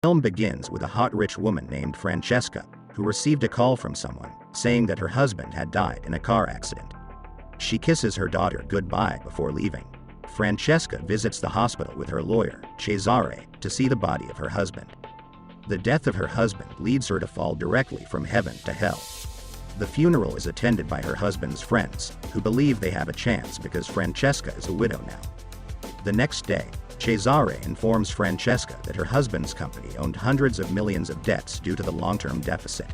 film begins with a hot rich woman named Francesca, who received a call from someone saying that her husband had died in a car accident. She kisses her daughter goodbye before leaving. Francesca visits the hospital with her lawyer, Cesare, to see the body of her husband. The death of her husband leads her to fall directly from heaven to hell. The funeral is attended by her husband's friends, who believe they have a chance because Francesca is a widow now. The next day, Cesare informs Francesca that her husband's company owned hundreds of millions of debts due to the long-term deficit.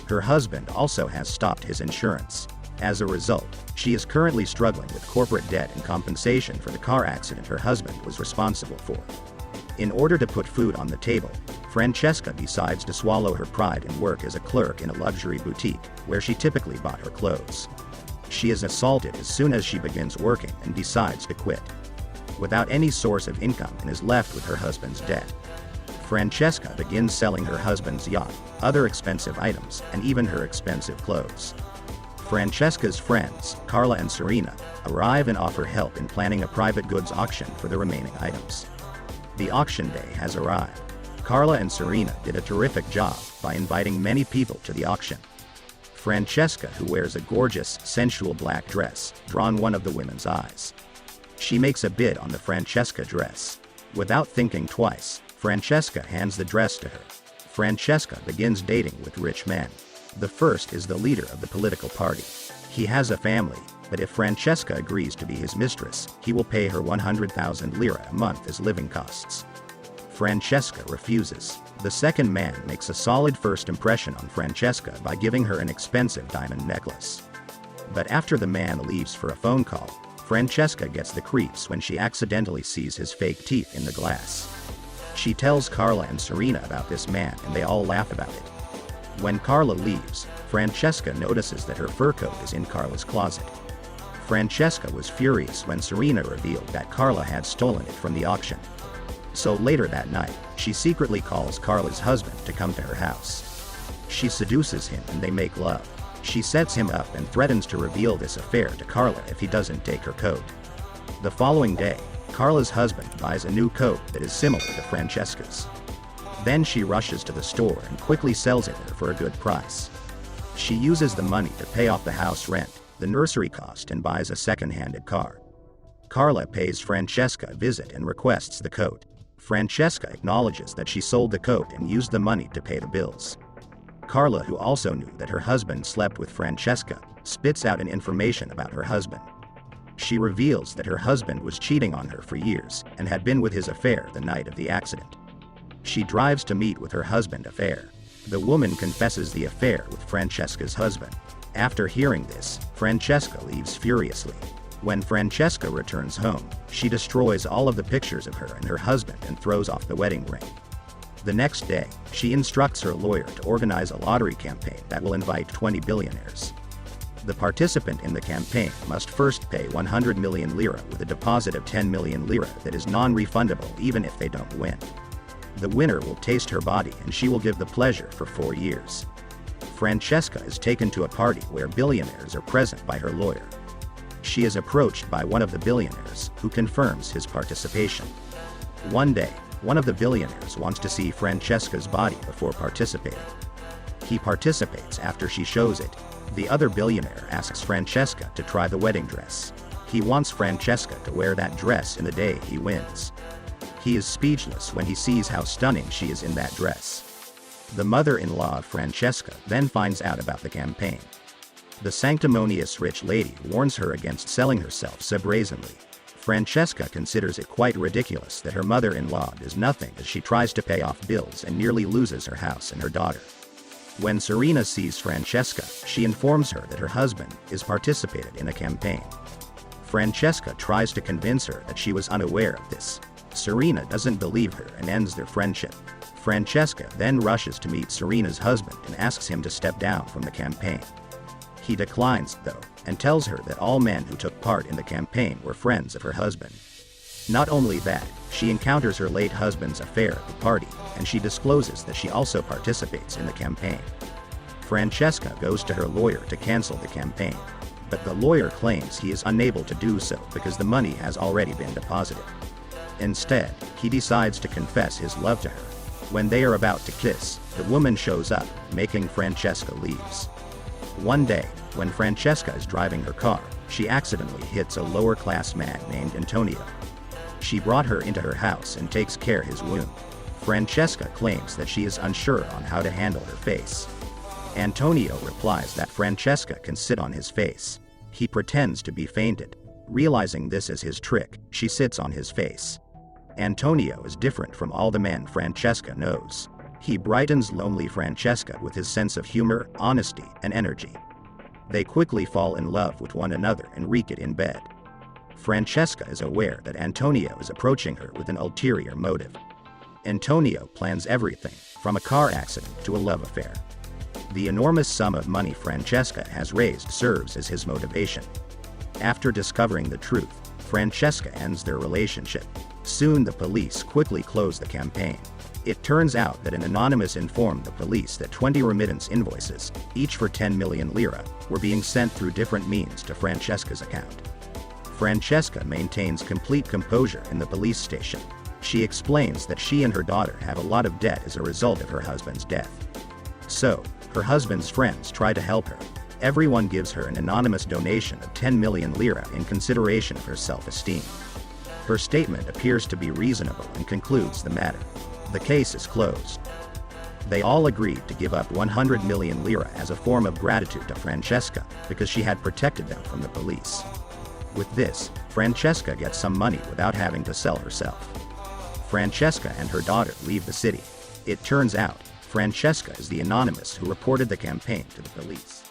Her husband also has stopped his insurance. As a result, she is currently struggling with corporate debt and compensation for the car accident her husband was responsible for. In order to put food on the table, Francesca decides to swallow her pride and work as a clerk in a luxury boutique, where she typically bought her clothes. She is assaulted as soon as she begins working and decides to quit. Without any source of income and is left with her husband's debt, Francesca begins selling her husband's yacht, other expensive items, and even her expensive clothes. Francesca's friends, Carla and Serena, arrive and offer help in planning a private goods auction for the remaining items. The auction day has arrived. Carla and Serena did a terrific job by inviting many people to the auction. Francesca, who wears a gorgeous, sensual black dress, draws one of the women's eyes. She makes a bid on the Francesca dress. Without thinking twice, Francesca hands the dress to her. Francesca begins dating with rich men. The first is the leader of the political party. He has a family, but if Francesca agrees to be his mistress, he will pay her 100,000 lira a month as living costs. Francesca refuses. The second man makes a solid first impression on Francesca by giving her an expensive diamond necklace. But after the man leaves for a phone call, Francesca gets the creeps when she accidentally sees his fake teeth in the glass. She tells Carla and Serena about this man and they all laugh about it. When Carla leaves, Francesca notices that her fur coat is in Carla's closet. Francesca was furious when Serena revealed that Carla had stolen it from the auction. So later that night, she secretly calls Carla's husband to come to her house. She seduces him and they make love. She sets him up and threatens to reveal this affair to Carla if he doesn't take her coat. The following day, Carla's husband buys a new coat that is similar to Francesca's. Then she rushes to the store and quickly sells it for a good price. She uses the money to pay off the house rent, the nursery cost, and buys a second-handed car. Carla pays Francesca a visit and requests the coat. Francesca acknowledges that she sold the coat and used the money to pay the bills. Carla, who also knew that her husband slept with Francesca, spits out an information about her husband. She reveals that her husband was cheating on her for years and had been with his affair the night of the accident. She drives to meet with her husband affair. The woman confesses the affair with Francesca's husband. After hearing this, Francesca leaves furiously. When Francesca returns home, she destroys all of the pictures of her and her husband and throws off the wedding ring. The next day, she instructs her lawyer to organize a lottery campaign that will invite 20 billionaires. The participant in the campaign must first pay 100 million lira with a deposit of 10 million lira that is non-refundable even if they don't win. The winner will taste her body and she will give the pleasure for 4 years. Francesca is taken to a party where billionaires are present by her lawyer. She is approached by one of the billionaires, who confirms his participation. One day, one of the billionaires wants to see Francesca's body before participating. He participates after she shows it. The other billionaire asks Francesca to try the wedding dress. He wants Francesca to wear that dress in the day he wins. He is speechless when he sees how stunning she is in that dress. The mother-in-law of Francesca then finds out about the campaign. The sanctimonious rich lady warns her against selling herself so brazenly. Francesca considers it quite ridiculous that her mother-in-law does nothing as she tries to pay off bills and nearly loses her house and her daughter. When Serena sees Francesca, she informs her that her husband is participated in a campaign. Francesca tries to convince her that she was unaware of this. Serena doesn't believe her and ends their friendship. Francesca then rushes to meet Serena's husband and asks him to step down from the campaign. He declines, though, and tells her that all men who took part in the campaign were friends of her husband. Not only that, she encounters her late husband's affair at the party, and she discloses that she also participates in the campaign. Francesca goes to her lawyer to cancel the campaign, but the lawyer claims he is unable to do so because the money has already been deposited. Instead, he decides to confess his love to her. When they are about to kiss, the woman shows up, making Francesca leaves. One day, when Francesca is driving her car, she accidentally hits a lower-class man named Antonio. She brought her into her house and takes care of his wound. Francesca claims that she is unsure on how to handle her face. Antonio replies that Francesca can sit on his face. He pretends to be fainted. Realizing this is his trick, she sits on his face. Antonio is different from all the men Francesca knows. He brightens lonely Francesca with his sense of humor, honesty, and energy. They quickly fall in love with one another and wreak it in bed. Francesca is aware that Antonio is approaching her with an ulterior motive. Antonio plans everything, from a car accident to a love affair. The enormous sum of money Francesca has raised serves as his motivation. After discovering the truth, Francesca ends their relationship. Soon the police quickly close the campaign. It turns out that an anonymous informed the police that 20 remittance invoices, each for 10 million lira, were being sent through different means to Francesca's account. Francesca maintains complete composure in the police station. She explains that she and her daughter have a lot of debt as a result of her husband's death. So, her husband's friends try to help her. Everyone gives her an anonymous donation of 10 million lira in consideration of her self-esteem. Her statement appears to be reasonable and concludes the matter. The case is closed. They all agreed to give up 100 million lira as a form of gratitude to Francesca because she had protected them from the police. With this, Francesca gets some money without having to sell herself. Francesca and her daughter leave the city. It turns out, Francesca is the anonymous who reported the campaign to the police.